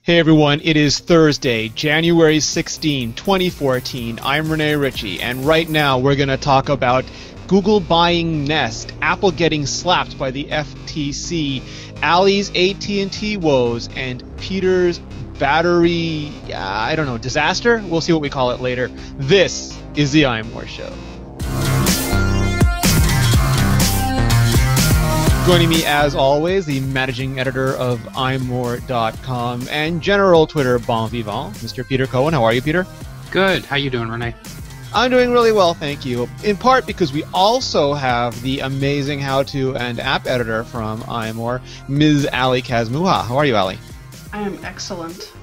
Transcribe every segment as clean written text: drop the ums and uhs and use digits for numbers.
Hey everyone, it is Thursday, January 16, 2014. I'm Rene Ritchie, and right now we're going to talk about Google buying Nest, Apple getting slapped by the FTC, Ali's AT&T woes, and Peter's battery, disaster? We'll see what we call it later. This is the iMore Show. Joining me, as always, the managing editor of imore.com and general Twitter bon vivant, Mr. Peter Cohen. How are you, Peter? Good. How you doing, Rene? I'm doing really well, thank you. In part because we also have the amazing how-to and app editor from iMore, Ms. Ali Kazmuha. How are you, Ali? I am excellent.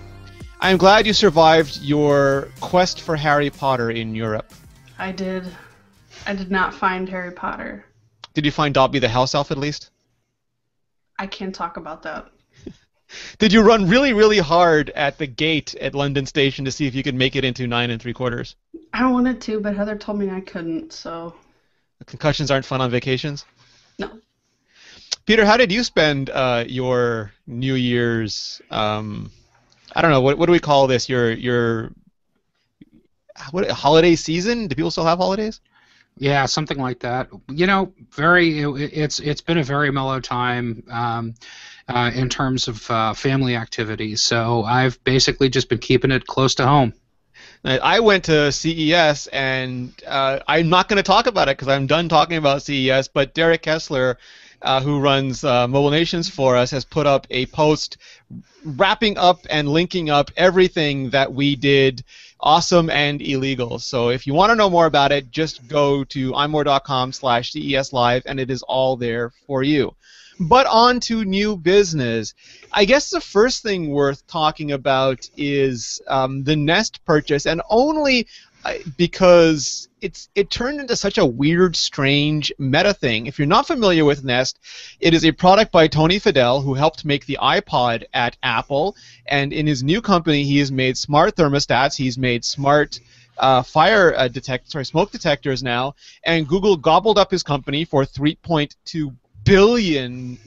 I'm glad you survived your quest for Harry Potter in Europe. I did. I did not find Harry Potter. Did you find Dobby the house elf at least? I can't talk about that. Did you run really, really hard at the gate at London Station to see if you could make it into 9 3/4? I wanted to, but Heather told me I couldn't, so... Concussions aren't fun on vacations? No. Peter, how did you spend your New Year's, I don't know, what do we call this, your holiday season? Do people still have holidays? Yeah, something like that. You know, it's been a very mellow time in terms of family activities. So I've basically just been keeping it close to home. I went to CES, and I'm not going to talk about it because I'm done talking about CES, but Derek Kessler, who runs Mobile Nations for us, has put up a post wrapping up and linking up everything that we did awesome and illegal. So if you want to know more about it, just go to imore.com/CES Live, and it is all there for you. But on to new business. I guess the first thing worth talking about is the Nest purchase, and only because it turned into such a weird, strange meta thing. If you're not familiar with Nest, it is a product by Tony Fadell, who helped make the iPod at Apple, and in his new company he has made smart thermostats, he's made smart smoke detectors now, and Google gobbled up his company for $3.2 billion,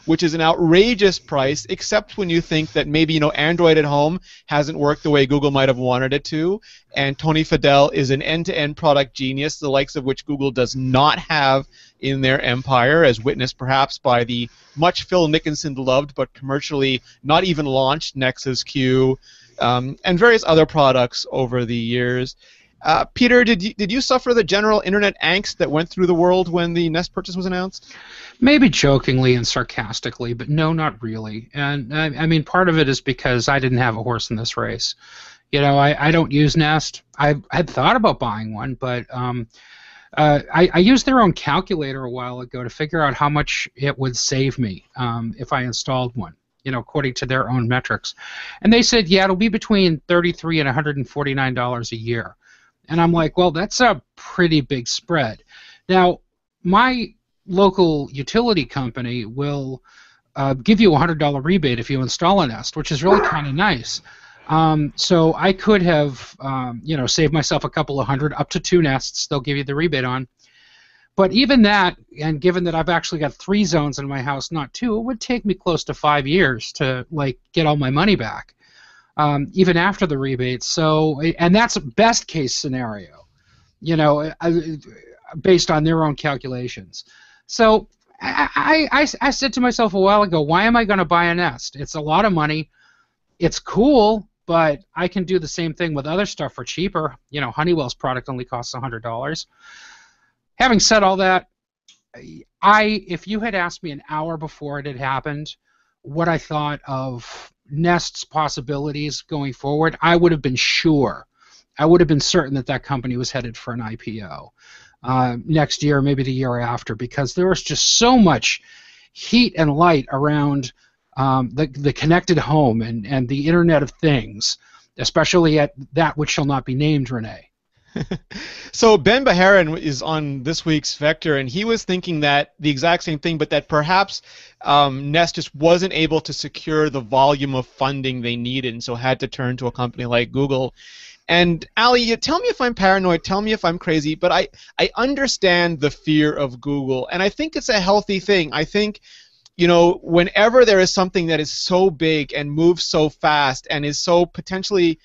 which is an outrageous price, except when you think that maybe Android at home hasn't worked the way Google might have wanted it to, and Tony Fadell is an end-to-end product genius, the likes of which Google does not have in their empire, as witnessed perhaps by the much Phil Nicholson loved but commercially not even launched Nexus Q, and various other products over the years. Peter, did you suffer the general internet angst that went through the world when the Nest purchase was announced? Maybe jokingly and sarcastically, but no, not really. And I mean, part of it is because I didn't have a horse in this race. I don't use Nest. I had thought about buying one, but I used their own calculator a while ago to figure out how much it would save me if I installed one, according to their own metrics. And they said, yeah, it'll be between $33 and $149 a year. And I'm like, well, that's a pretty big spread. Now, my local utility company will give you a $100 rebate if you install a Nest, which is really kind of nice. So I could have, saved myself a couple of hundred, up to 2 Nests they'll give you the rebate on. But even that, and given that I've actually got 3 zones in my house, not 2, it would take me close to 5 years to get all my money back. Even after the rebates. So, and that's a best case scenario, based on their own calculations. So I said to myself a while ago, why am I going to buy a Nest? It's a lot of money. It's cool, but I can do the same thing with other stuff for cheaper. Honeywell's product only costs $100. Having said all that, if you had asked me an hour before it had happened what I thought of Nest's possibilities going forward, I would have been sure. I would have been certain that company was headed for an IPO next year, maybe the year after, because there was just so much heat and light around the connected home and the Internet of Things, especially at that which shall not be named, Rene. So Ben Baharin is on this week's Vector, and he was thinking that the exact same thing, but that perhaps Nest just wasn't able to secure the volume of funding they needed, and so had to turn to a company like Google. And Ali, tell me if I'm paranoid, tell me if I'm crazy, but I understand the fear of Google, and I think it's a healthy thing. I think whenever there is something that is so big and moves so fast and is so potentially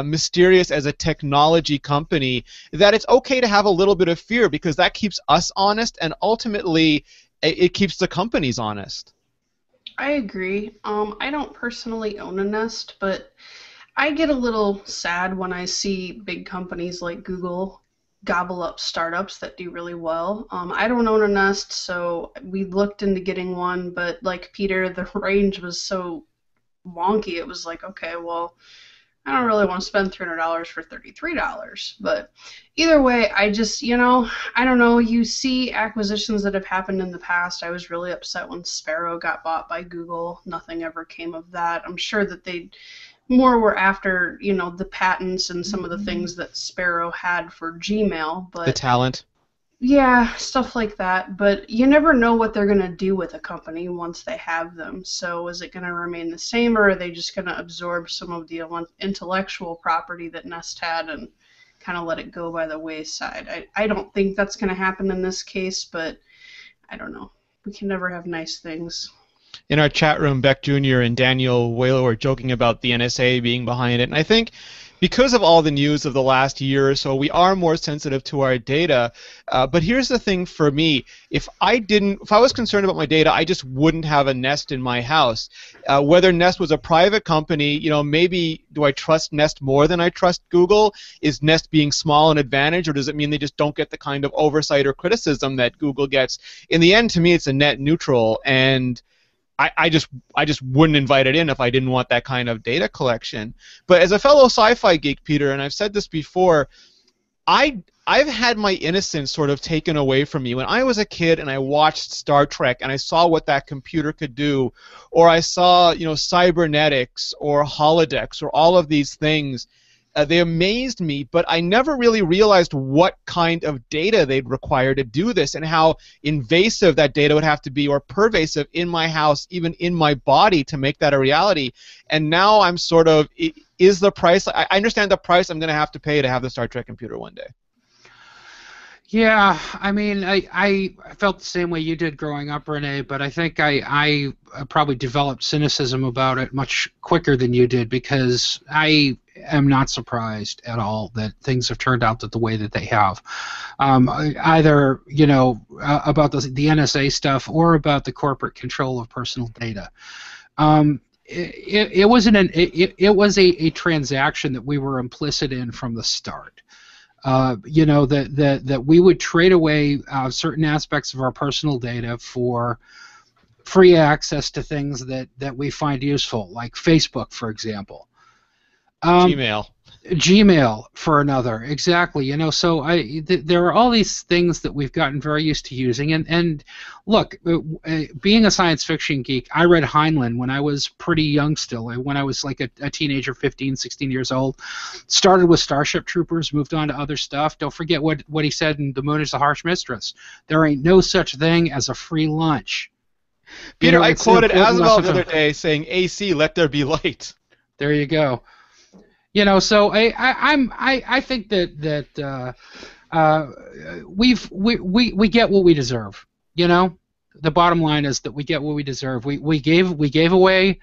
mysterious as a technology company, that it's okay to have a little bit of fear, because that keeps us honest, and ultimately it keeps the companies honest. I agree. I don't personally own a Nest, but I get a little sad when I see big companies like Google gobble up startups that do really well. I don't own a Nest, so we looked into getting one, but like Peter, the range was so wonky. It was like, okay, well, I don't really want to spend $300 for $33. But either way, I just, I don't know. You see acquisitions that have happened in the past. I was really upset when Sparrow got bought by Google. Nothing ever came of that. I'm sure that they more were after, the patents and some of the things that Sparrow had for Gmail. But the talent. Yeah, stuff like that. But you never know what they're going to do with a company once they have them. So is it going to remain the same, or are they just going to absorb some of the intellectual property that Nest had and kind of let it go by the wayside? I don't think that's going to happen in this case, but I don't know. We can never have nice things. In our chat room, Beck Jr. and Daniel Whalen were joking about the NSA being behind it, and I think because of all the news of the last year or so, we are more sensitive to our data. But here's the thing for me: if I was concerned about my data, I just wouldn't have a Nest in my house. Whether Nest was a private company, maybe do I trust Nest more than I trust Google? Is Nest being small an advantage, or does it mean they just don't get the kind of oversight or criticism that Google gets? In the end, to me, it's a net neutral, and I just wouldn't invite it in if I didn't want that kind of data collection. But as a fellow sci-fi geek, Peter, and I've said this before, I've had my innocence sort of taken away from me. When I was a kid and I watched Star Trek and I saw what that computer could do, or I saw cybernetics or holodecks or all of these things, they amazed me, but I never really realized what kind of data they'd require to do this and how invasive that data would have to be, or pervasive in my house, even in my body, to make that a reality. And now I'm sort of, is the price, I understand the price I'm going to have to pay to have the Star Trek computer one day. Yeah, I mean, I felt the same way you did growing up, Renee, but I think I probably developed cynicism about it much quicker than you did, because I am not surprised at all that things have turned out the way that they have. Either, about the NSA stuff or about the corporate control of personal data. It was a transaction that we were implicit in from the start. That we would trade away certain aspects of our personal data for free access to things that we find useful, like Facebook, for example. Gmail for another, exactly. So there are all these things that we've gotten very used to using, and look, being a science fiction geek, I read Heinlein when I was pretty young still, when I was like a teenager, 15, 16 years old. Started with Starship Troopers, moved on to other stuff. Don't forget what he said in The Moon is a Harsh Mistress. There ain't no such thing as a free lunch. Peter, I quoted Asimov the other day saying, "AC, let there be light." There you go. So I think that we get what we deserve. The bottom line is that we get what we deserve. We gave away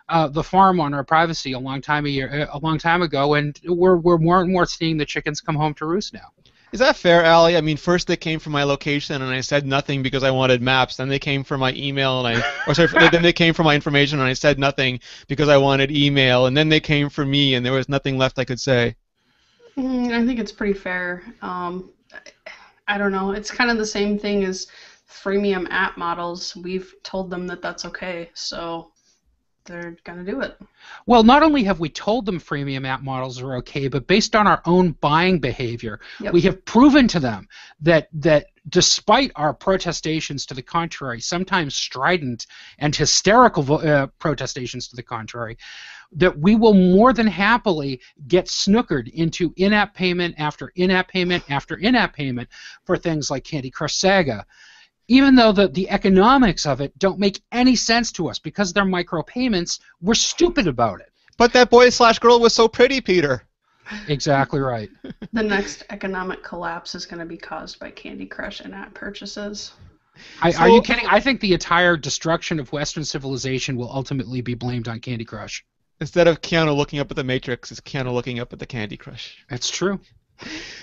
the farm on our privacy a long time ago, and we're more and more seeing the chickens come home to roost now. Is that fair, Allie? I mean, first they came for my location, and I said nothing because I wanted maps. Then they came for my email, then they came for my information, and I said nothing because I wanted email. And then they came for me, and there was nothing left I could say. I think it's pretty fair. I don't know. It's kind of the same thing as freemium app models. We've told them that that's okay, so they're going to do it. Well, not only have we told them freemium app models are okay, but based on our own buying behavior, we have proven to them that despite our protestations to the contrary, sometimes strident and hysterical protestations to the contrary, that we will more than happily get snookered into in-app payment after in-app payment after in-app payment for things like Candy Crush Saga. Even though the economics of it don't make any sense to us because they're micropayments, we're stupid about it. But that boy/girl was so pretty, Peter. Exactly right. The next economic collapse is going to be caused by Candy Crush in-app purchases. Are you kidding? I think the entire destruction of Western civilization will ultimately be blamed on Candy Crush. Instead of Keanu looking up at the Matrix, it's Keanu looking up at the Candy Crush. That's true.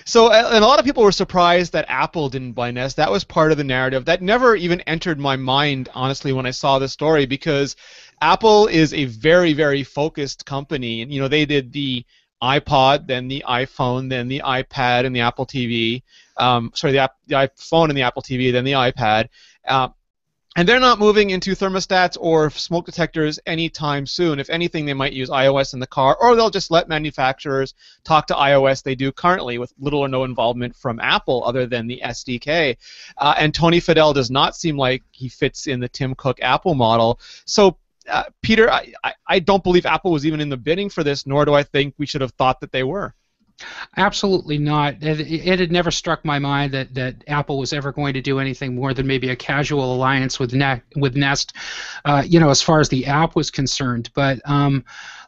So, and a lot of people were surprised that Apple didn't buy Nest. That was part of the narrative. That never even entered my mind, honestly, when I saw this story, because Apple is a very, very focused company. And, they did the iPod, then the iPhone, then the iPad, and the Apple TV. The iPhone and the Apple TV, then the iPad. And they're not moving into thermostats or smoke detectors anytime soon. If anything, they might use iOS in the car, or they'll just let manufacturers talk to iOS. They do currently with little or no involvement from Apple other than the SDK. And Tony Fadell does not seem like he fits in the Tim Cook Apple model. So, Peter, I don't believe Apple was even in the bidding for this, nor do I think we should have thought that they were. Absolutely not. It had never struck my mind that Apple was ever going to do anything more than maybe a casual alliance with Nest, as far as the app was concerned. But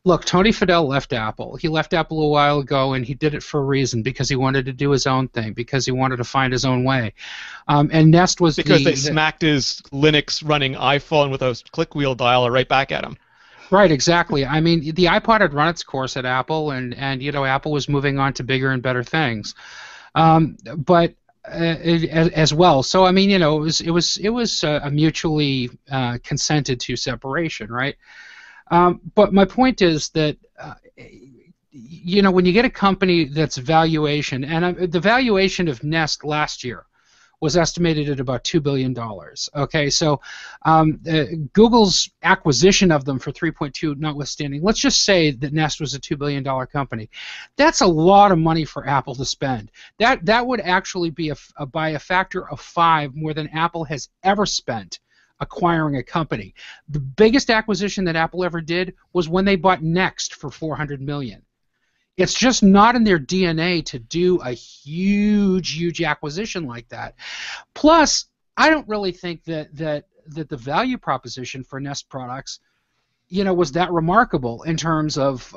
look, Tony Fadell left Apple. He left Apple a while ago, and he did it for a reason, because he wanted to do his own thing, because he wanted to find his own way. And Nest was because they smacked his Linux running iPhone with a click wheel dialer right back at him. Right, exactly. I mean, the iPod had run its course at Apple, and Apple was moving on to bigger and better things, but as well. So I mean, it was a mutually consented to separation, right? But my point is that when you get a company that's valuation, and the valuation of Nest last year was estimated at about $2 billion. Okay, so Google's acquisition of them for 3.2 notwithstanding, let's just say that Nest was a $2 billion company. That's a lot of money for Apple to spend. That would actually be by a factor of 5 more than Apple has ever spent acquiring a company. The biggest acquisition that Apple ever did was when they bought Next for $400 million. It's just not in their DNA to do a huge acquisition like that. Plus, I don't really think that the value proposition for Nest products, was that remarkable in terms of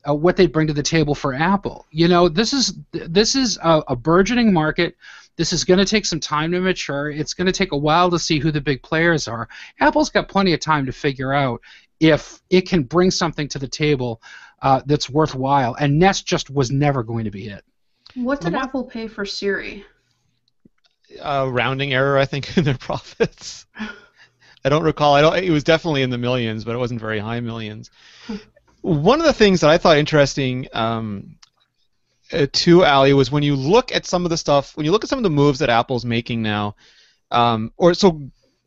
what they bring to the table for Apple. This is a burgeoning market. This is going to take some time to mature. It's going to take a while to see who the big players are. Apple's got plenty of time to figure out if it can bring something to the table that's worthwhile, and Nest just was never going to be it. What did Apple pay for Siri? Rounding error, I think, in their profits. I don't recall. It was definitely in the millions, but it wasn't very high millions. One of the things that I thought interesting too, Ali, was when you look at some of the moves that Apple's making now,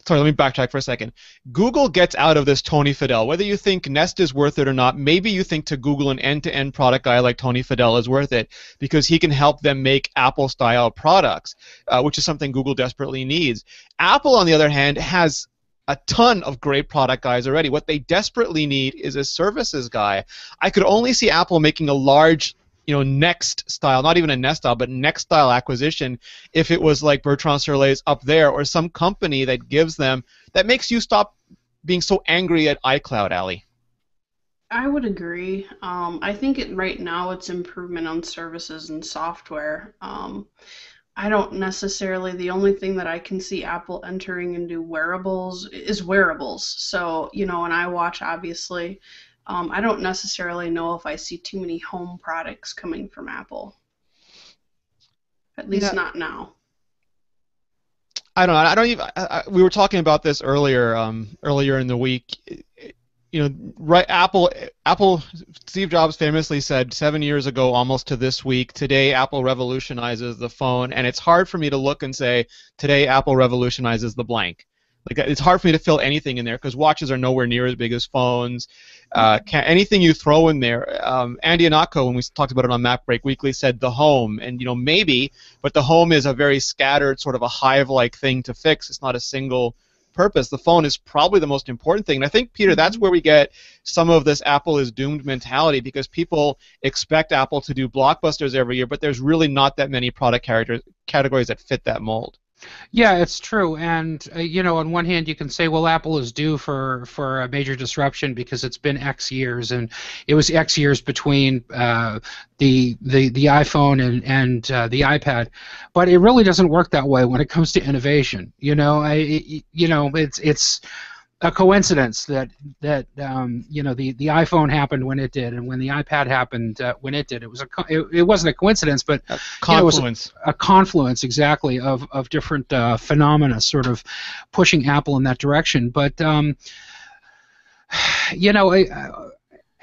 Sorry, let me backtrack for a second. Google gets out of this Tony Fadell. Whether you think Nest is worth it or not, maybe you think to Google an end-to-end product guy like Tony Fadell is worth it because he can help them make Apple-style products, which is something Google desperately needs. Apple, on the other hand, has a ton of great product guys already. What they desperately need is a services guy. I could only see Apple making a large Next style, not even a Nest style, but Next style acquisition if it was like Bertrand Serlet's Up There or some company that makes you stop being so angry at iCloud, Ali. I would agree. I think right now it's improvement on services and software. I don't necessarily, the only thing that I can see Apple entering into wearables is wearables. So, an iWatch, obviously. I don't necessarily know if I see too many home products coming from Apple. At least not now. I don't know. I don't even. We were talking about this earlier in the week. Right? Apple. Steve Jobs famously said 7 years ago, almost to this week, today Apple revolutionizes the phone, and it's hard for me to look and say today Apple revolutionizes the blank. Like, it's hard for me to fill anything in there because watches are nowhere near as big as phones. Anything you throw in there. Andy Anako, when we talked about it on Mac Break Weekly, said the home, and maybe, but the home is a very scattered, sort of a hive-like thing to fix. It's not a single purpose. The phone is probably the most important thing, and I think, Peter, that's where we get some of this Apple is doomed mentality because people expect Apple to do blockbusters every year, but there's really not that many product categories that fit that mold. Yeah, it's true. And on one hand, you can say, well, Apple is due for a major disruption because it's been X years, and it was X years between the iPhone and the iPad. But it really doesn't work that way when it comes to innovation. It's a coincidence that the iPhone happened when it did, and when the iPad happened when it did. It wasn't a coincidence, but A confluence. it was a confluence exactly of different phenomena, sort of pushing Apple in that direction. But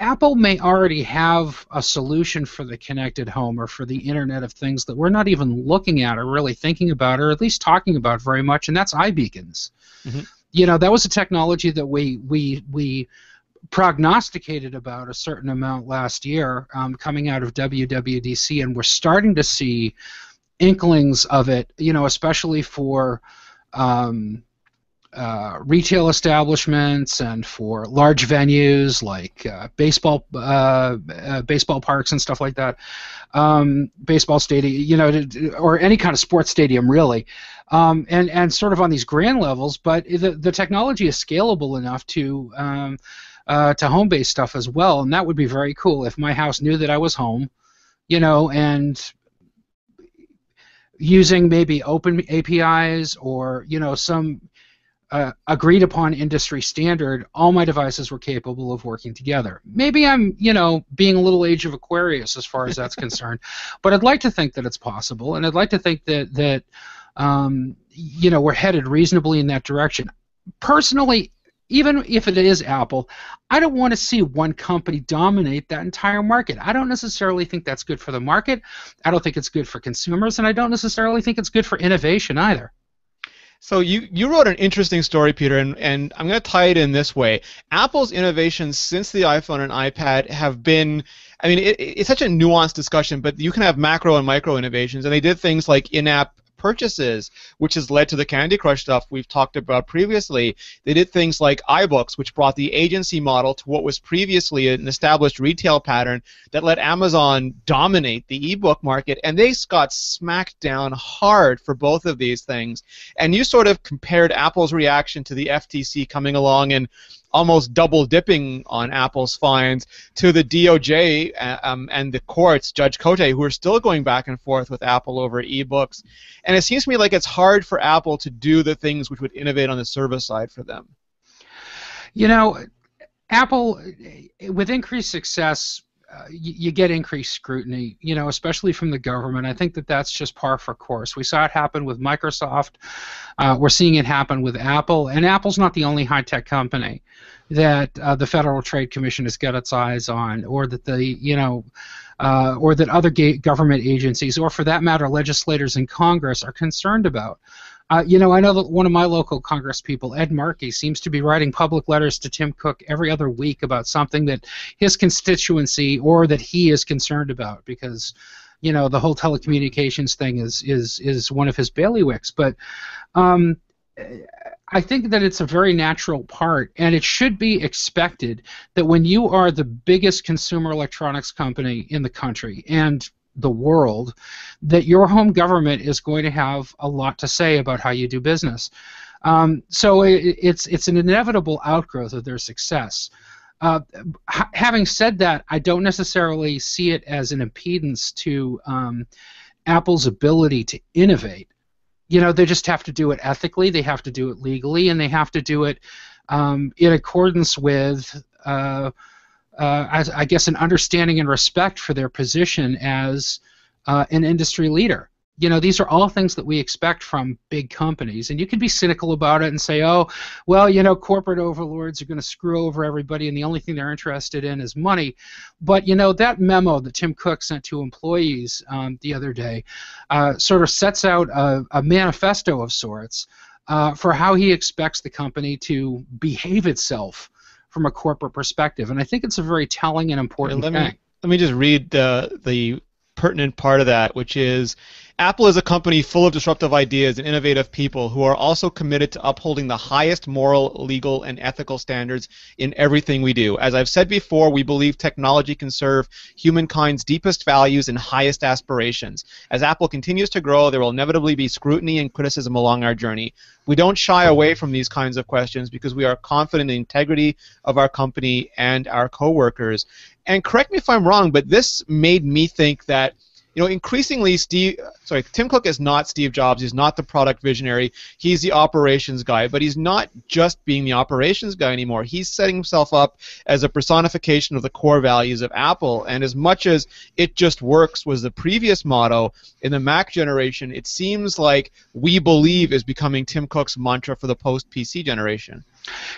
Apple may already have a solution for the connected home or for the Internet of Things that we're not even looking at or really thinking about or at least talking about very much, and that's iBeacons. Mm-hmm. That was a technology that we prognosticated about a certain amount last year coming out of WWDC, and we're starting to see inklings of it, especially for retail establishments and for large venues like baseball parks and stuff like that, baseball stadium, or any kind of sports stadium really, and sort of on these grand levels. But the technology is scalable enough to home-based stuff as well, and that would be very cool if my house knew that I was home, and using maybe open APIs or some agreed upon industry standard, all my devices were capable of working together. Maybe I'm, being a little Age of Aquarius as far as that's concerned, but I'd like to think that it's possible, and I'd like to think that we're headed reasonably in that direction. Personally, even if it is Apple, I don't want to see one company dominate that entire market. I don't necessarily think that's good for the market. I don't think it's good for consumers, and I don't necessarily think it's good for innovation either. So you wrote an interesting story, Peter, and I'm going to tie it in this way. Apple's innovations since the iPhone and iPad have been, it's such a nuanced discussion, but you can have macro and micro innovations, and they did things like in-app purchases, which has led to the Candy Crush stuff we've talked about previously. They did things like iBooks, which brought the agency model to what was previously an established retail pattern that let Amazon dominate the ebook market, and they got smacked down hard for both of these things. And you sort of compared Apple's reaction to the FTC coming along and almost double dipping on Apple's fines to the DOJ and the courts, Judge Cote, who are still going back and forth with Apple over ebooks. And it seems to me like it's hard for Apple to do the things which would innovate on the service side for them. Apple, with increased success, you get increased scrutiny, especially from the government. I think that that's just par for course. We saw it happen with Microsoft. We're seeing it happen with Apple, and Apple's not the only high-tech company that the Federal Trade Commission has got its eyes on, or that or that other government agencies, or for that matter, legislators in Congress are concerned about. I know that one of my local Congress people, Ed Markey, seems to be writing public letters to Tim Cook every other week about something that his constituency or that he is concerned about, because the whole telecommunications thing is one of his bailiwicks. But I think that it's a very natural part, and it should be expected that when you are the biggest consumer electronics company in the country and the world, that your home government is going to have a lot to say about how you do business. So it's an inevitable outgrowth of their success. Having said that, I don't necessarily see it as an impedance to Apple's ability to innovate. They just have to do it ethically, they have to do it legally, and they have to do it in accordance with I guess an understanding and respect for their position as an industry leader. These are all things that we expect from big companies, and you can be cynical about it and say, oh, well, corporate overlords are going to screw over everybody, and the only thing they're interested in is money. But, that memo that Tim Cook sent to employees the other day sort of sets out a manifesto of sorts for how he expects the company to behave itself from a corporate perspective, and I think it's a very telling and important thing. Let me just read the pertinent part of that, which is, Apple is a company full of disruptive ideas and innovative people who are also committed to upholding the highest moral, legal, and ethical standards in everything we do. As I've said before, we believe technology can serve humankind's deepest values and highest aspirations. As Apple continues to grow, there will inevitably be scrutiny and criticism along our journey. We don't shy away from these kinds of questions because we are confident in the integrity of our company and our coworkers. And correct me if I'm wrong, but this made me think that increasingly Tim Cook is not Steve Jobs. He's not the product visionary. He's the operations guy, but he's not just being the operations guy anymore. He's setting himself up as a personification of the core values of Apple. And as much as "it just works" was the previous motto in the Mac generation, it seems like "we believe" is becoming Tim Cook's mantra for the post-PC generation.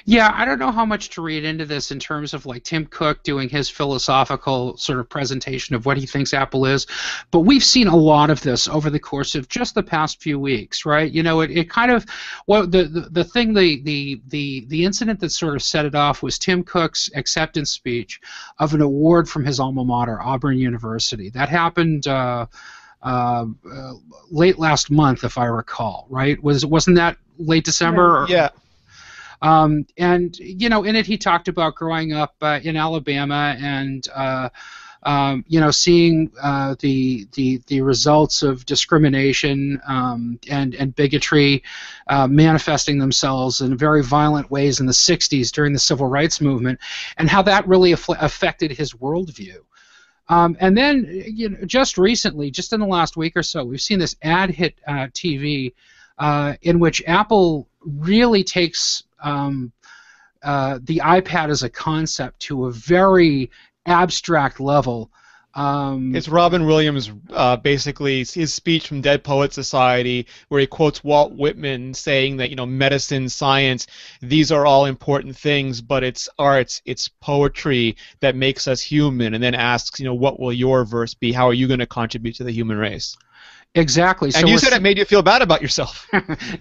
Yeah, I don't know how much to read into this in terms of like Tim Cook doing his philosophical sort of presentation of what he thinks Apple is, but we've seen a lot of this over the course of just the past few weeks, right? It kind of the incident that sort of set it off was Tim Cook's acceptance speech of an award from his alma mater, Auburn University. That happened late last month, if I recall, right? Wasn't that late December? Yeah. And in it he talked about growing up in Alabama and seeing the results of discrimination and bigotry manifesting themselves in very violent ways in the '60s during the Civil Rights Movement, and how that really affected his worldview. And then, just recently, just in the last week or so, we've seen this ad hit TV in which Apple really takes the iPad as a concept to a very abstract level. It's Robin Williams, basically, his speech from Dead Poets Society, where he quotes Walt Whitman saying that, medicine, science, these are all important things, but it's arts, it's poetry that makes us human, and then asks, what will your verse be? How are you going to contribute to the human race? Exactly. And you said it made you feel bad about yourself.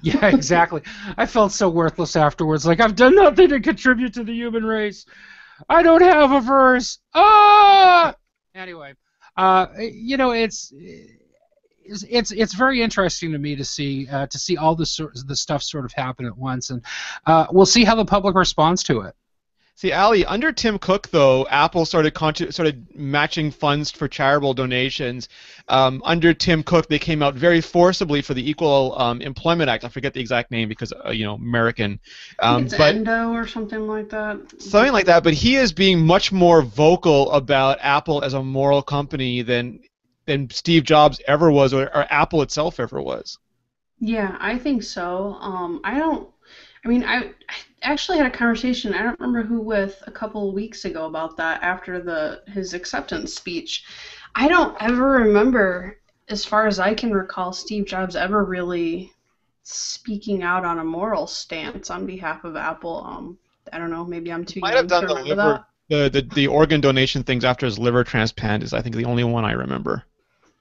Yeah, exactly. I felt so worthless afterwards. Like, I've done nothing to contribute to the human race. I don't have a verse. Ah! Anyway, it's very interesting to me to see all the stuff sort of happen at once, and we'll see how the public responds to it. See, Ali, under Tim Cook, though, Apple started matching funds for charitable donations. Under Tim Cook, they came out very forcibly for the Equal Employment Act. I forget the exact name because, American. It's Endo or something like that. Something like that, but he is being much more vocal about Apple as a moral company than Steve Jobs ever was, or Apple itself ever was. Yeah, I think so. I actually had a conversation, I don't remember who with, a couple of weeks ago about that after his acceptance speech. I don't ever remember, as far as I can recall, Steve Jobs ever really speaking out on a moral stance on behalf of Apple. I don't know, maybe I'm too young to remember that. The organ donation things after his liver transplant is, I think, the only one I remember.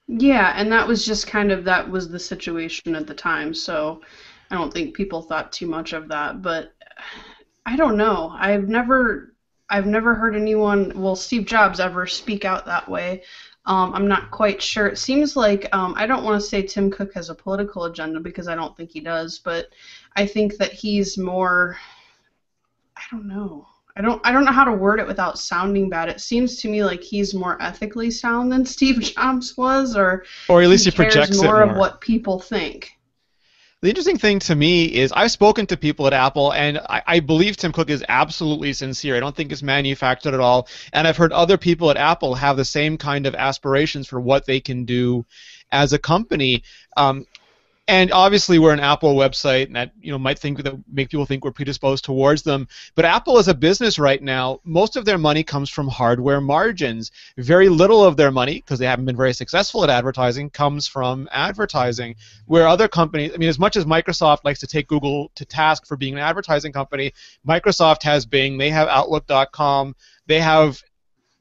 Yeah, and that was just that was the situation at the time, so I don't think people thought too much of that, but I don't know. I've never heard anyone, Steve Jobs, ever speak out that way. I'm not quite sure. It seems like I don't want to say Tim Cook has a political agenda because I don't think he does, but I think that he's more. I don't know. I don't know how to word it without sounding bad. It seems to me like he's more ethically sound than Steve Jobs was, or at least he cares projects more it more of what people think. The interesting thing to me is I've spoken to people at Apple, and I believe Tim Cook is absolutely sincere. I don't think it's manufactured at all. And I've heard other people at Apple have the same kind of aspirations for what they can do as a company. And obviously, we're an Apple website, and that might make people think we're predisposed towards them. But Apple, as a business right now, most of their money comes from hardware margins. Very little of their money, because they haven't been very successful at advertising, comes from advertising. Where other companies, as much as Microsoft likes to take Google to task for being an advertising company, Microsoft has Bing, they have Outlook.com, they have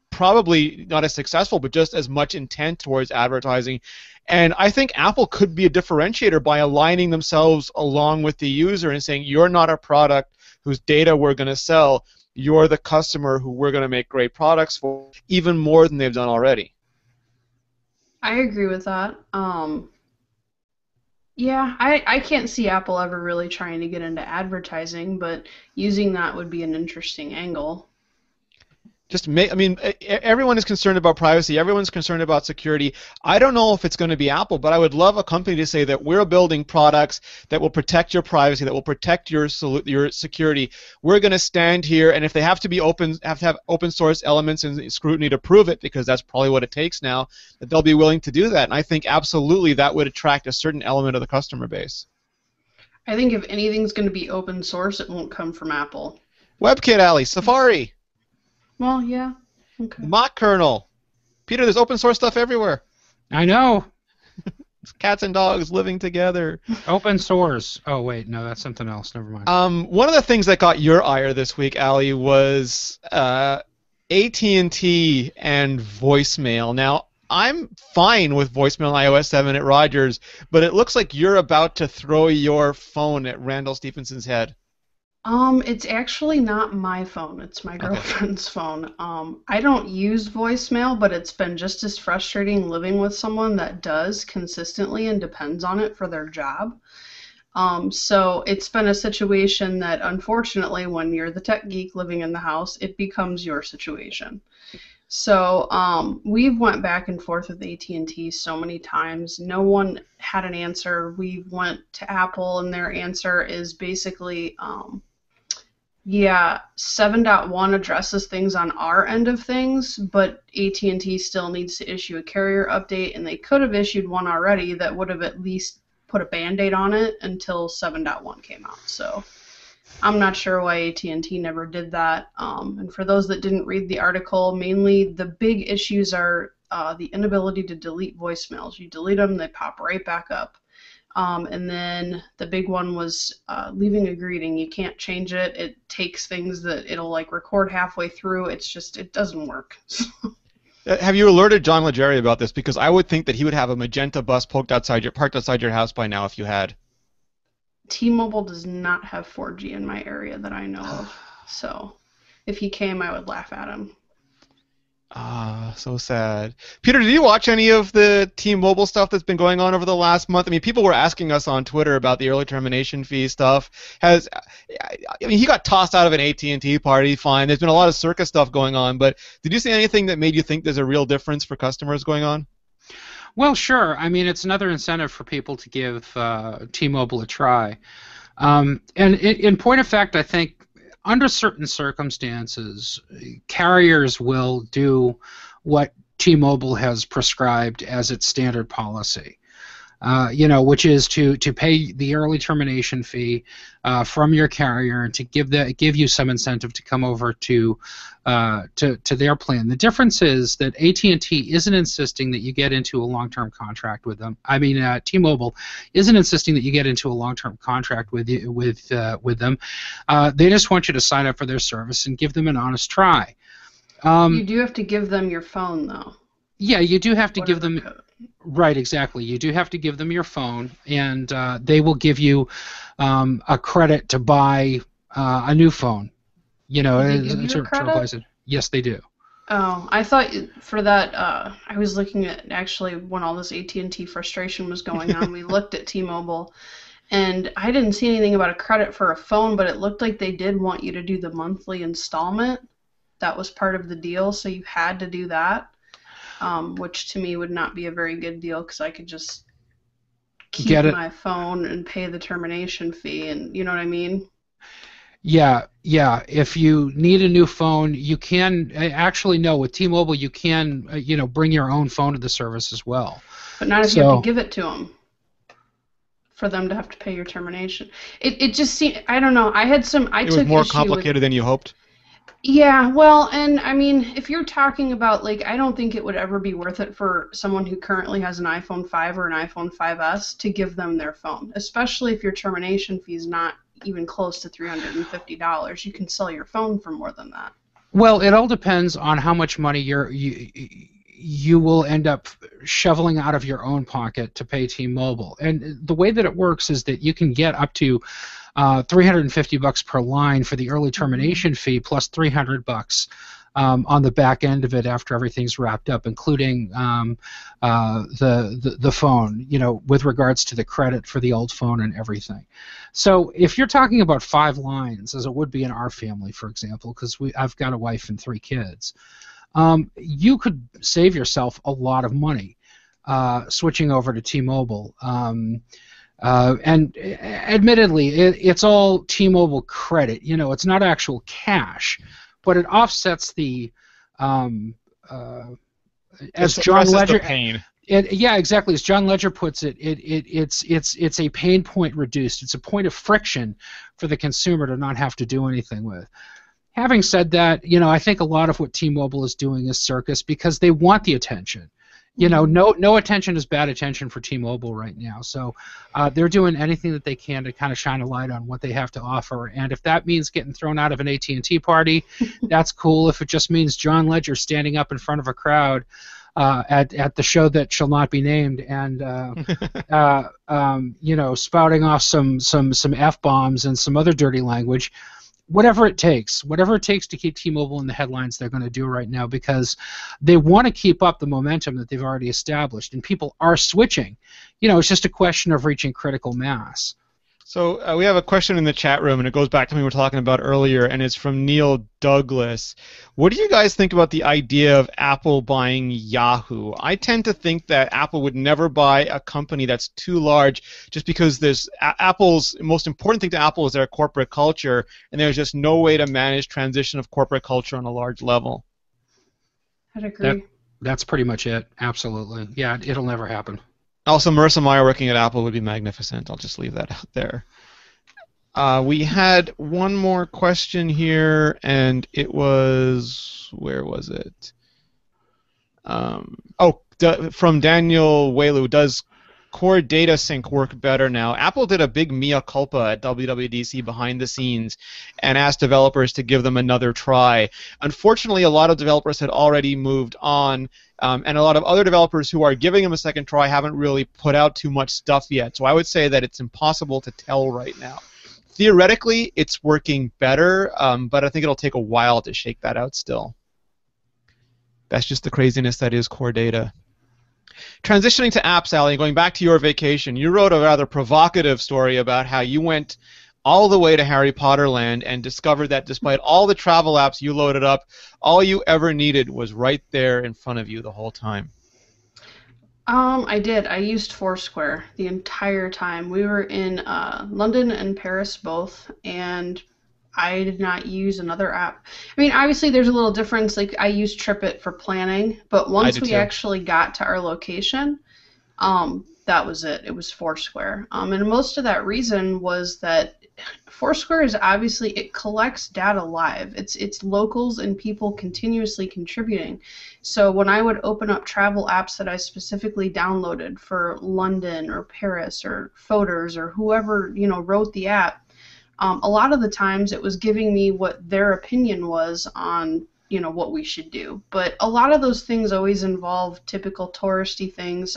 probably not as successful, but just as much intent towards advertising. And I think Apple could be a differentiator by aligning themselves along with the user and saying, you're not a product whose data we're going to sell. You're the customer who we're going to make great products for, even more than they've done already. I agree with that. Yeah, I can't see Apple ever really trying to get into advertising, but using that would be an interesting angle. I mean, everyone is concerned about privacy. Everyone's concerned about security. I don't know if it's going to be Apple, but I would love a company to say that we're building products that will protect your privacy, that will protect your security. We're going to stand here, and if they have to be open, have to have open source elements and scrutiny to prove it, because that's probably what it takes now, that they'll be willing to do that. And I think absolutely that would attract a certain element of the customer base. I think if anything's going to be open source, it won't come from Apple. WebKit, Ali, Safari. Well, yeah. Okay. Mock kernel. Peter, there's open source stuff everywhere. I know. It's cats and dogs living together. Open source. Oh wait, no, that's something else. Never mind. One of the things that got your ire this week, Ali, was AT&T and voicemail. Now, I'm fine with voicemail on iOS 7 at Rogers, but it looks like you're about to throw your phone at Randall Stephenson's head. It's actually not my phone. It's my girlfriend's phone. I don't use voicemail, but it's been just as frustrating living with someone that does consistently and depends on it for their job. So it's been a situation that, unfortunately, when you're the tech geek living in the house, it becomes your situation. So we've went back and forth with AT&T so many times. No one had an answer. We went to Apple, and their answer is basically, yeah, 7.1 addresses things on our end of things, but AT&T still needs to issue a carrier update, and they could have issued one already that would have at least put a Band-Aid on it until 7.1 came out. So I'm not sure why AT&T never did that. And for those that didn't read the article, mainly the big issues are the inability to delete voicemails. You delete them, they pop right back up. And then the big one was leaving a greeting. You can't change it. It takes things that it'll like record halfway through. It's just, it doesn't work. Have you alerted John Legere about this? Because I would think that he would have a magenta bus parked outside your house by now if you had. T-Mobile does not have 4G in my area that I know of. So if he came, I would laugh at him. Ah, so sad. Peter, did you watch any of the T-Mobile stuff that's been going on over the last month? I mean, people were asking us on Twitter about the early termination fee stuff. I mean, he got tossed out of an AT&T party, fine. There's been a lot of circus stuff going on, but did you see anything that made you think there's a real difference for customers going on? Well, sure. I mean, it's another incentive for people to give T-Mobile a try. And in point of fact, I think under certain circumstances, carriers will do what T-Mobile has prescribed as its standard policy, which is to pay the early termination fee from your carrier and to give you some incentive to come over to their plan. The difference is that AT&T isn't insisting that you get into a long-term contract with them. I mean, T-Mobile isn't insisting that you get into a long-term contract with them. They just want you to sign up for their service and give them an honest try. You do have to give them your phone, though. Yeah, you do have to give them. Right, exactly. You do have to give them your phone, and they will give you a credit to buy a new phone. They give you a credit? Yes, they do. Oh, I thought for that. I was looking at actually when all this AT&T frustration was going on. We looked at T-Mobile, and I didn't see anything about a credit for a phone, but it looked like they did want you to do the monthly installment. That was part of the deal, so you had to do that. Which to me would not be a very good deal because I could just keep my phone and pay the termination fee, and you know what I mean? Yeah. If you need a new phone, you can actually no. With T-Mobile, you can bring your own phone to the service as well. But not if you have to give it to them. For them to have to pay your termination, it just seemed, I don't know. It was more complicated than you hoped. Yeah, well, and I mean, if you're talking about, like, I don't think it would ever be worth it for someone who currently has an iPhone 5 or an iPhone 5S to give them their phone, especially if your termination fee is not even close to $350. You can sell your phone for more than that. Well, it all depends on how much money you will end up shoveling out of your own pocket to pay T-Mobile. And the way that it works is that you can get up to $350 per line for the early termination fee plus $300 on the back end of it after everything's wrapped up, including the phone, with regards to the credit for the old phone and everything. So if you're talking about 5 lines, as it would be in our family, for example, because I've got a wife and 3 kids, you could save yourself a lot of money switching over to T-Mobile. And admittedly, it's all T-Mobile credit. It's not actual cash, but it offsets the as John Ledger. The pain. Yeah, exactly. As John Ledger puts it, it's a pain point reduced. It's a point of friction for the consumer to not have to do anything with. Having said that, I think a lot of what T-Mobile is doing is circus because they want the attention. No attention is bad attention for T-Mobile right now. So they're doing anything that they can to kind of shine a light on what they have to offer. And if that means getting thrown out of an AT&T party, that's cool. If it just means John Ledger standing up in front of a crowd at the show that shall not be named and spouting off some F-bombs and some other dirty language, whatever it takes to keep T-Mobile in the headlines, they're going to do right now because they want to keep up the momentum that they've already established, and people are switching. It's just a question of reaching critical mass. So we have a question in the chat room, and it goes back to what we were talking about earlier, and it's from Neil Douglas. What do you guys think about the idea of Apple buying Yahoo? I tend to think that Apple would never buy a company that's too large just because Apple's most important thing to Apple is their corporate culture, and there's just no way to manage transition of corporate culture on a large level. I'd agree. That's pretty much it. Absolutely. Yeah, it'll never happen. Also, Marissa Mayer working at Apple would be magnificent. I'll just leave that out there. We had one more question here, and it was... Where was it? From Daniel Whaley. Does Core Data Sync work better now? Apple did a big mea culpa at WWDC behind the scenes and asked developers to give them another try. Unfortunately, a lot of developers had already moved on, and a lot of other developers who are giving them a second try haven't really put out too much stuff yet. So I would say that it's impossible to tell right now. Theoretically, it's working better, but I think it'll take a while to shake that out still. That's just the craziness that is Core Data. Transitioning to apps, Allie, going back to your vacation, you wrote a rather provocative story about how you went all the way to Harry Potter Land and discovered that despite all the travel apps you loaded up, all you ever needed was right there in front of you the whole time. I did. I used Foursquare the entire time. We were in London and Paris both, and I did not use another app. I mean, obviously there's a little difference. Like, I use TripIt for planning, but once we actually got to our location, that was it. It was Foursquare. And most of that reason was that Foursquare is obviously, it collects data live. It's locals and people continuously contributing. So when I would open up travel apps that I specifically downloaded for London or Paris or Photos or whoever, wrote the app, a lot of the times it was giving me what their opinion was on, what we should do. But a lot of those things always involve typical touristy things.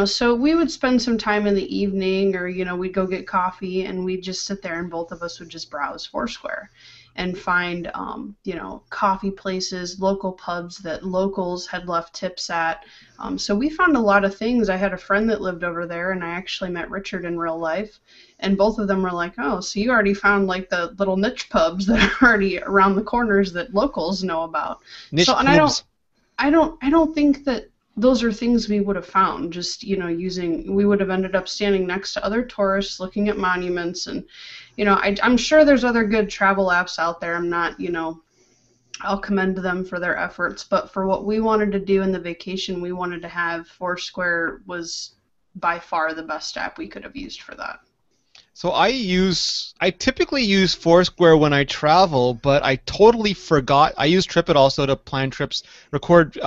So we would spend some time in the evening, or, we'd go get coffee, and we'd just sit there, and both of us would just browse Foursquare and find, coffee places, local pubs that locals had left tips at. So we found a lot of things. I had a friend that lived over there, and I actually met Richard in real life, and both of them were like, oh, so you already found, like, the little niche pubs that are already around the corners that locals know about. Niche so, and pubs. I don't think that those are things we would have found just, we would have ended up standing next to other tourists looking at monuments, and, I'm sure there's other good travel apps out there. I'm not, I'll commend them for their efforts, but for what we wanted to do in the vacation we wanted to have, Foursquare was by far the best app we could have used for that. So I typically use Foursquare when I travel, but I totally forgot. I use TripIt also to plan trips, record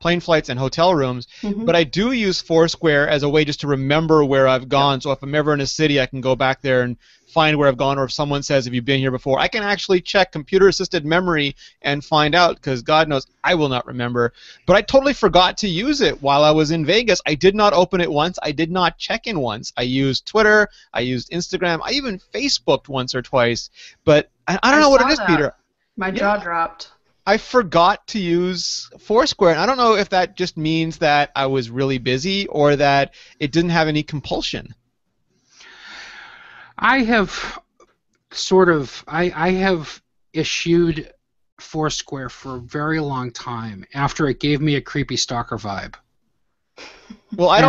plane flights and hotel rooms, but I do use Foursquare as a way just to remember where I've gone. So if I'm ever in a city, I can go back there and find where I've gone, or if someone says, have you been here before, I can actually check computer-assisted memory and find out, because God knows I will not remember. But I totally forgot to use it while I was in Vegas. I did not open it once. I did not check in once. I used Twitter. I used Instagram. I even Facebooked once or twice. But I don't know what it is, Peter. My jaw dropped. I forgot to use Foursquare, and I don't know if that just means that I was really busy or that it didn't have any compulsion. I have eschewed Foursquare for a very long time after it gave me a creepy stalker vibe. Well, I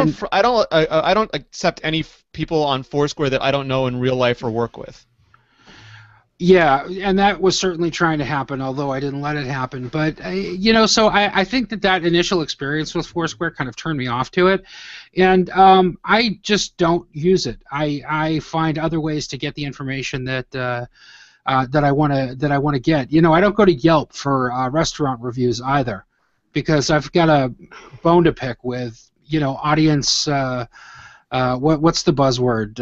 don't accept any people on Foursquare that I don't know in real life or work with. Yeah, and that was certainly trying to happen, although I didn't let it happen. But, so I think that initial experience with Foursquare kind of turned me off to it. And I just don't use it. I find other ways to get the information that I want to get. I don't go to Yelp for restaurant reviews either, because I've got a bone to pick with, audience... what's the buzzword?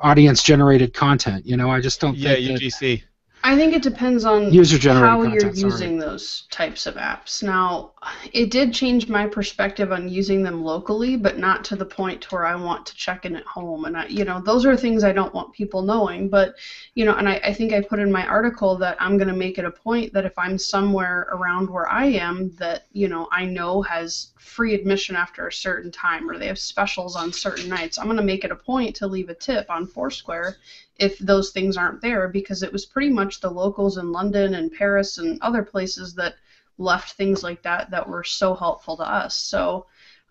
Audience-generated content. I just don't think UGC. I think it depends on how you're using those types of apps. Now, it did change my perspective on using them locally, but not to the point to where I want to check in at home. And those are things I don't want people knowing. But and I think I put in my article that I'm going to make it a point that if I'm somewhere around where I am that I know has free admission after a certain time, or they have specials on certain nights, I'm going to make it a point to leave a tip on Foursquare if those things aren't there, because it was pretty much the locals in London and Paris and other places that left things like that were so helpful to us. So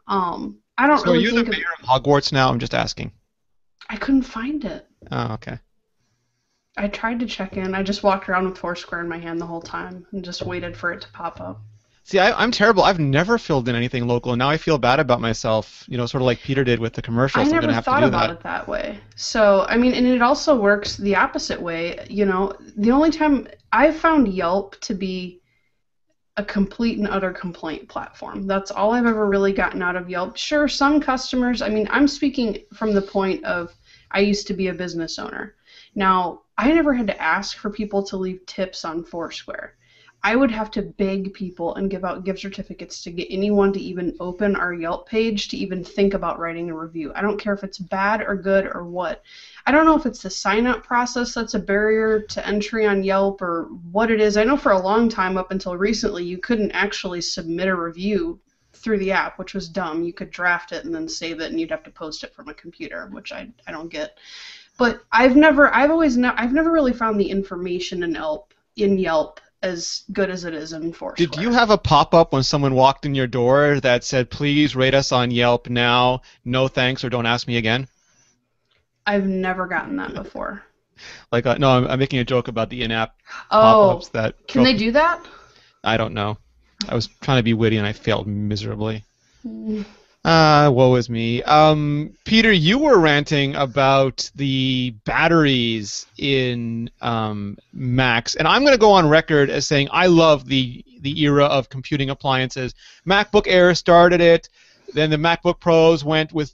I don't really think... So are you the mayor of Hogwarts now? I'm just asking. I couldn't find it. Oh, okay. I tried to check in. I just walked around with Foursquare in my hand the whole time and just waited for it to pop up. See, I'm terrible. I've never filled in anything local, and now I feel bad about myself, sort of like Peter did with the commercials. I never thought about it that way. So, and it also works the opposite way. The only time I've found Yelp to be a complete and utter complaint platform. That's all I've ever really gotten out of Yelp. Sure, some customers, I'm speaking from the point of I used to be a business owner. Now, I never had to ask for people to leave tips on Foursquare. I would have to beg people and give out gift certificates to get anyone to even open our Yelp page to even think about writing a review. I don't care if it's bad or good or what. I don't know if it's the sign-up process that's a barrier to entry on Yelp or what it is. I know for a long time, up until recently, you couldn't actually submit a review through the app, which was dumb. You could draft it and then save it, and you'd have to post it from a computer, which I don't get. But I've never really found the information in Yelp as good as it is in Foursquare. Did you have a pop-up when someone walked in your door that said, please rate us on Yelp now, no thanks, or don't ask me again? I've never gotten that before. No, I'm making a joke about the in-app pop-ups that... Can they do that? I don't know. I was trying to be witty and I failed miserably. Woe is me. Peter, you were ranting about the batteries in Macs, and I'm going to go on record as saying I love the era of computing appliances. MacBook Air started it. Then the MacBook Pros went with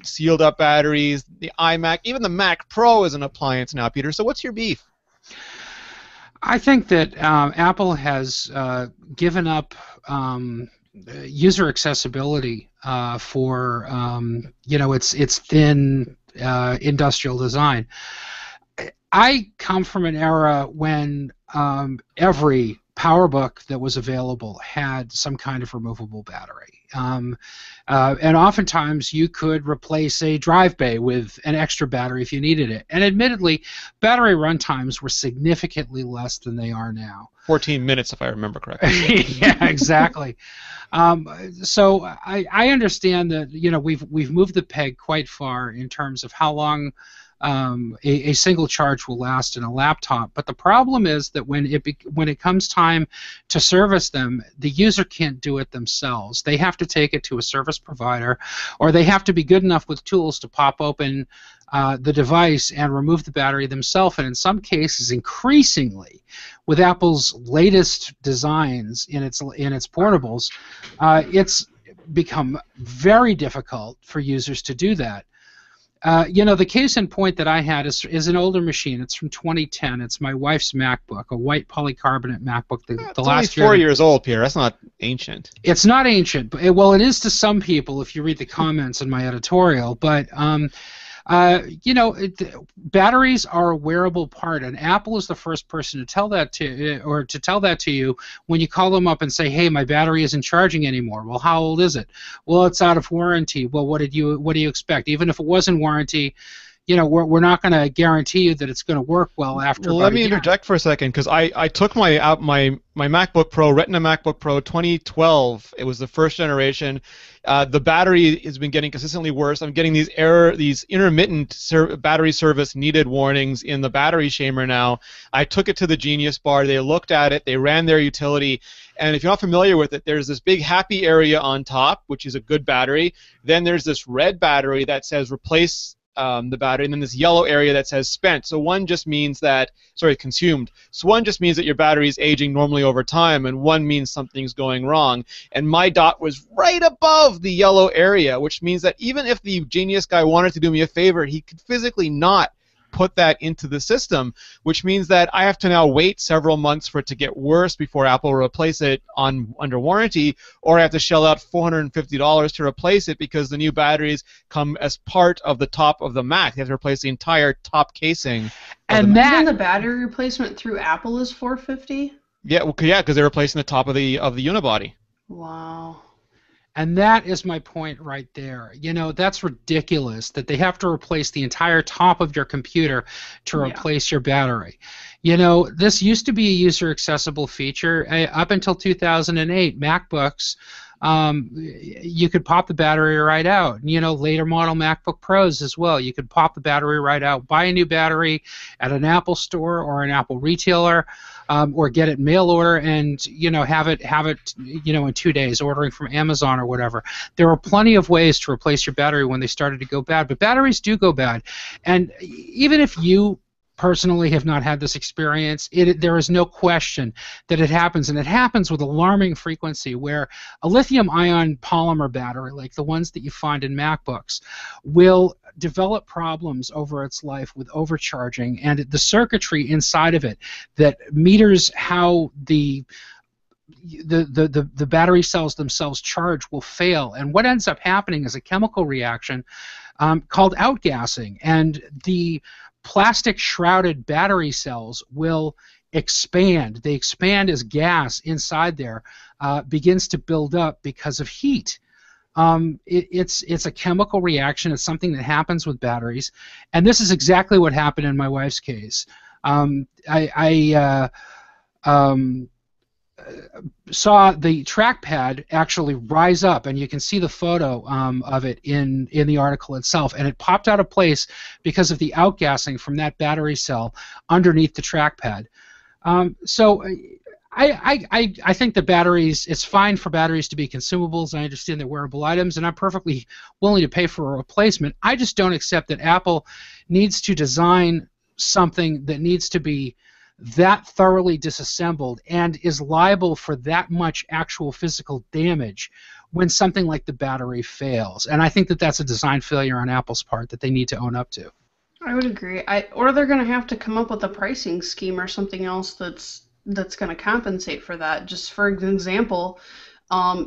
sealed up batteries. The iMac, even the Mac Pro is an appliance now, Peter. So what's your beef? I think that Apple has given up user accessibility for its thin industrial design. I come from an era when every PowerBook that was available had some kind of removable battery. And oftentimes you could replace a drive bay with an extra battery if you needed it. And admittedly, battery run times were significantly less than they are now. 14 minutes, if I remember correctly. Yeah, exactly. So I understand that we've moved the peg quite far in terms of how long a single charge will last in a laptop, but the problem is that when it comes time to service them, the user can't do it themselves. They have to take it to a service provider, or they have to be good enough with tools to pop open the device and remove the battery themselves. And in some cases, increasingly, with Apple's latest designs in its portables, it's become very difficult for users to do that. The case in point that I had is an older machine. It's from 2010. It's my wife's MacBook, a white polycarbonate MacBook. The last only 4 years old, Pierre. That's not ancient. It's not ancient, but it is to some people if you read the comments in my editorial. But Batteries are a wearable part, and Apple is the first person to tell that to you when you call them up and say, "Hey, my battery isn't charging anymore." Well, how old is it? Well, it's out of warranty. Well, what do you expect? Even if it was in warranty, we're not going to guarantee you that it's going to work well after. Well, let me interject for a second, because I took my MacBook Pro, Retina MacBook Pro 2012. It was the first generation. The battery has been getting consistently worse. I'm getting these intermittent battery service needed warnings in the battery shamer now. I took it to the Genius Bar. They looked at it. They ran their utility. And if you're not familiar with it, there's this big happy area on top, which is a good battery. Then there's this red battery that says replace the battery, and then this yellow area that says spent. So one just means that, consumed. So one just means that your battery is aging normally over time, and one means something's going wrong. And my dot was right above the yellow area, which means that even if the Genius guy wanted to do me a favor, he could physically not put that into the system, which means that I have to now wait several months for it to get worse before Apple will replace it under warranty, or I have to shell out $450 to replace it because the new batteries come as part of the top of the Mac. They have to replace the entire top casing. And then the battery replacement through Apple is $450? Yeah, because they're replacing the top of the unibody. Wow. And that is my point right there. That's ridiculous that they have to replace the entire top of your computer to replace your battery. This used to be a user-accessible feature. Up until 2008, MacBooks, you could pop the battery right out. Later model MacBook Pros as well. You could pop the battery right out, buy a new battery at an Apple store or an Apple retailer, or get it mail order and have it in 2 days, ordering from Amazon or whatever. There are plenty of ways to replace your battery when they started to go bad, but batteries do go bad. And even if you personally have not had this experience, there is no question that it happens, and it happens with alarming frequency, where a lithium-ion polymer battery, like the ones that you find in MacBooks, will develop problems over its life with overcharging, and the circuitry inside of it that meters how the battery cells themselves charge will fail, and what ends up happening is a chemical reaction called outgassing, and the plastic-shrouded battery cells will expand. They expand as gas inside there begins to build up because of heat. It's a chemical reaction. It's something that happens with batteries, and this is exactly what happened in my wife's case. I saw the trackpad actually rise up, and you can see the photo of it in the article itself, and it popped out of place because of the outgassing from that battery cell underneath the trackpad. So I think the batteries, it's fine for batteries to be consumables. I understand they're wearable items, and I'm perfectly willing to pay for a replacement. I just don't accept that Apple needs to design something that needs to be that thoroughly disassembled and is liable for that much actual physical damage when something like the battery fails. And I think that that's a design failure on Apple's part that they need to own up to. I would agree. Or they're going to have to come up with a pricing scheme or something else that's going to compensate for that. Just for example,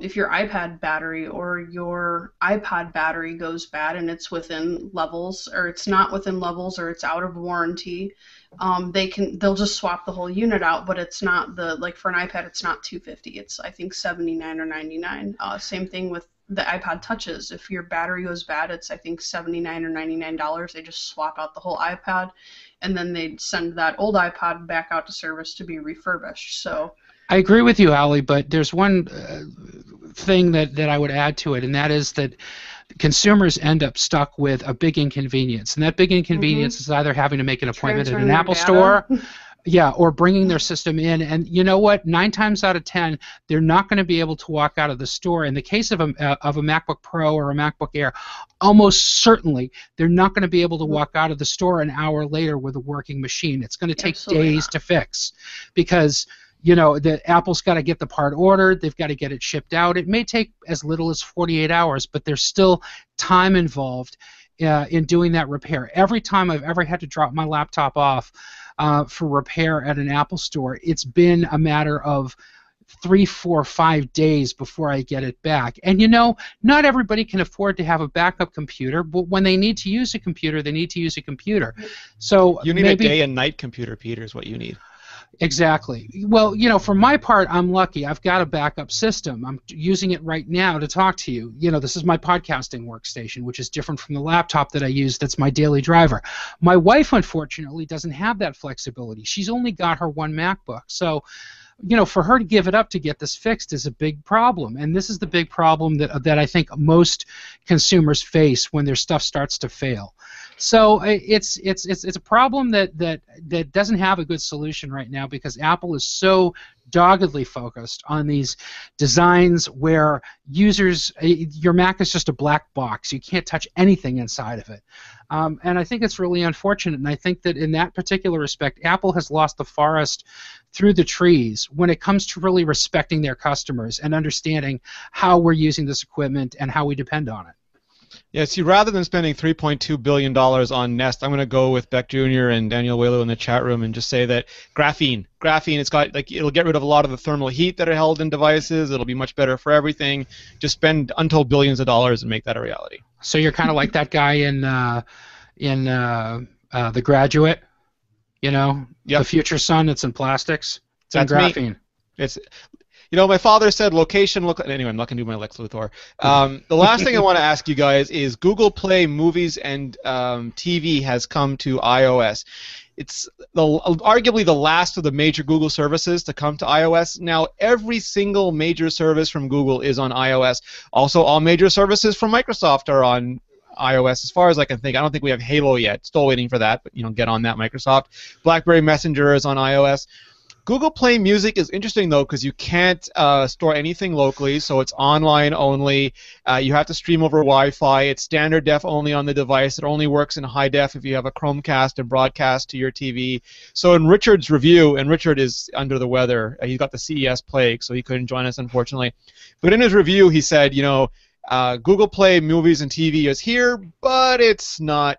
if your iPad battery or your iPod battery goes bad and it's within levels, or it's not within levels, or it's out of warranty, they'll just swap the whole unit out. But it's not like for an iPad, it's not $250. It's I think $79 or $99. Same thing with the iPod Touches. If your battery goes bad, it's I think $79 or $99. They just swap out the whole iPad, and then they send that old iPod back out to service to be refurbished. So I agree with you, Ali, but there's one thing that I would add to it, and that is that consumers end up stuck with a big inconvenience, and that big inconvenience is either having to make an appointment at an Apple store, or bringing their system in. And you know what? 9 times out of 10, they're not going to be able to walk out of the store. In the case of a MacBook Pro or a MacBook Air, almost certainly they're not going to be able to walk out of the store an hour later with a working machine. It's going to take days to fix, because the Apple's got to get the part ordered, they've got to get it shipped out. It may take as little as 48 hours, but there's still time involved in doing that repair. Every time I've ever had to drop my laptop off for repair at an Apple store, it's been a matter of 3, 4, 5 days before I get it back. And you know, not everybody can afford to have a backup computer, but when they need to use a computer, they need to use a computer. So You need maybe, a day and night computer, Peter, is what you need. exactly. Well, you know, for my part, I'm lucky. I've got a backup system. I'm using it right now to talk to you. You know, this is my podcasting workstation, which is different from the laptop that I use that's my daily driver. My wife, unfortunately, doesn't have that flexibility. She's only got her one MacBook. So, you know, for her to give it up to get this fixed is a big problem. And this is the big problem that I think most consumers face when their stuff starts to fail. So it's a problem that doesn't have a good solution right now because Apple is so doggedly focused on these designs where your Mac is just a black box. You can't touch anything inside of it. And I think it's really unfortunate, and I think that in that particular respect, Apple has lost the forest through the trees when it comes to really respecting their customers and understanding how we're using this equipment and how we depend on it. Yeah, see, rather than spending $3.2 billion on Nest, I'm going to go with Beck Jr. and Daniel Welu in the chat room and just say that graphene, it's got, like, it'll get rid of a lot of the thermal heat that are held in devices. It'll be much better for everything. Just spend untold billions of dollars and make that a reality. So you're kind of like that guy in The Graduate, you know, Yep. The Future Son. It's in plastics. It's in That's me. graphene. It's, you know, my father said location. Anyway, I'm not going to do my Lex Luthor. The last thing I want to ask you guys is Google Play Movies and TV has come to iOS. It's arguably the last of the major Google services to come to iOS. Now, every single major service from Google is on iOS. Also, all major services from Microsoft are on iOS, as far as I can think. I don't think we have Halo yet. Still waiting for that, but, you know, get on that, Microsoft. BlackBerry Messenger is on iOS. Google Play Music is interesting, though, because you can't store anything locally, so it's online only. You have to stream over Wi-Fi. It's standard def only on the device. It only works in high def if you have a Chromecast and broadcast to your TV. So in Richard's review, and Richard is under the weather, he's got the CES plague, so he couldn't join us, unfortunately. But in his review, he said, you know, Google Play Movies and TV is here, but it's not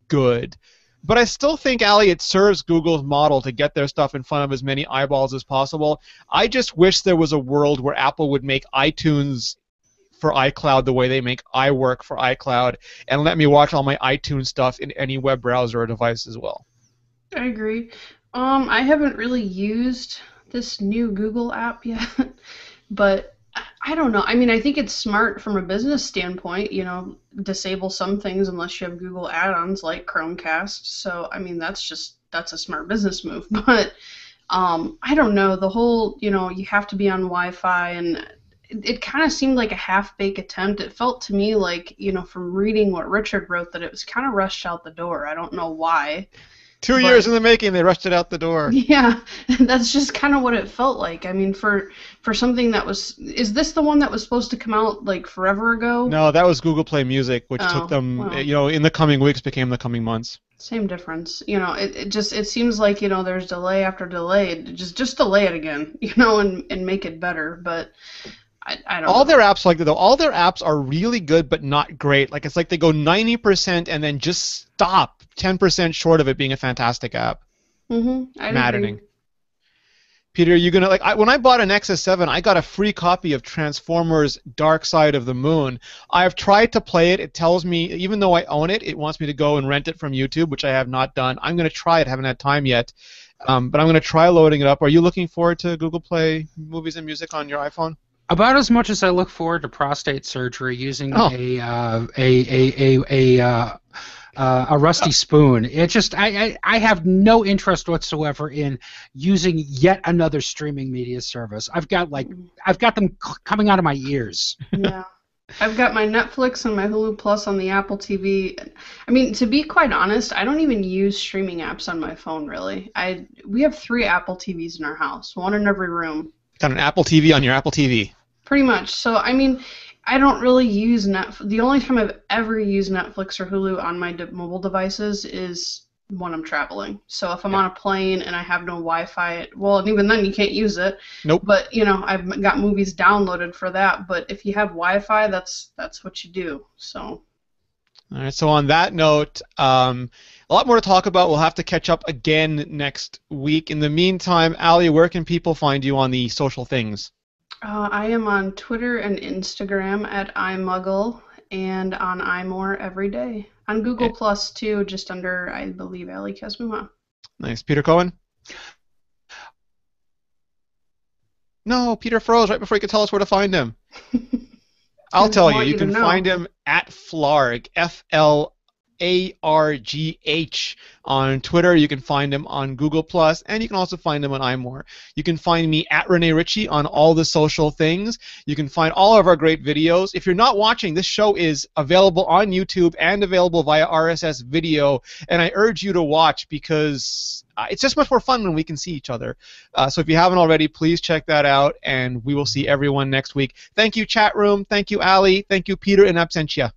good. But I still think, Ali, it serves Google's model to get their stuff in front of as many eyeballs as possible. I just wish there was a world where Apple would make iTunes for iCloud the way they make iWork for iCloud and let me watch all my iTunes stuff in any web browser or device as well. I agree. I haven't really used this new Google app yet, but I don't know. I mean, I think it's smart from a business standpoint, you know, disable some things unless you have Google add-ons like Chromecast. So, I mean, that's a smart business move. But I don't know. The whole, you know, you have to be on Wi-Fi, and it kind of seemed like a half-baked attempt. It felt to me like, you know, from reading what Richard wrote, that it was kind of rushed out the door. I don't know why. 2 years in the making, they rushed it out the door. Yeah, that's just kind of what it felt like. I mean, for something that was... Is this the one that was supposed to come out, like, forever ago? No, that was Google Play Music, which took them, well, you know, in the coming weeks became the coming months. Same difference. You know, it seems like, you know, there's delay after delay. Just delay it again, you know, and make it better. But I don't know. All their apps like that, though. All their apps are really good, but not great. Like, it's like they go 90% and then just stop 10% short of it being a fantastic app. Maddening. Agree. Peter, you gonna when I bought an Nexus 7, I got a free copy of Transformers: Dark Side of the Moon. I've tried to play it. It tells me, even though I own it, it wants me to go and rent it from YouTube, which I have not done. I'm gonna try it. Haven't had time yet, but I'm gonna try loading it up. Are you looking forward to Google Play Movies and Music on your iPhone? About as much as I look forward to prostate surgery using a rusty spoon. It just I have no interest whatsoever in using yet another streaming media service. I've got them coming out of my ears. Yeah. I've got my Netflix and my Hulu Plus on the Apple TV. I mean, to be quite honest, I don't even use streaming apps on my phone, really. We have 3 Apple TVs in our house, one in every room. Got an Apple TV on your Apple TV? Pretty much. So, I mean, I don't really use Netflix. The only time I've ever used Netflix or Hulu on my mobile devices is when I'm traveling. So if I'm on a plane and I have no Wi-Fi, well, and even then you can't use it. Nope. But, you know, I've got movies downloaded for that. But if you have Wi-Fi, that's what you do. So. All right, so on that note, a lot more to talk about. We'll have to catch up again next week. In the meantime, Ali, where can people find you on the social things? I am on Twitter and Instagram at iMuggle and on iMore every day. On Google Plus too, just under, I believe, Ali Kesmuma. Nice. Peter Cohen? No, Peter froze right before he could tell us where to find him. I'll tell you. You can find him at Flarg, Flargh on Twitter. You can find him on Google Plus, and you can also find him on iMore. You can find me at Rene Ritchie on all the social things. You can find all of our great videos. If you're not watching, this show is available on YouTube and available via RSS video, and I urge you to watch because it's just much more fun when we can see each other. So if you haven't already, please check that out, and we will see everyone next week. Thank you, chat room. Thank you, Ali. Thank you, Peter in absentia.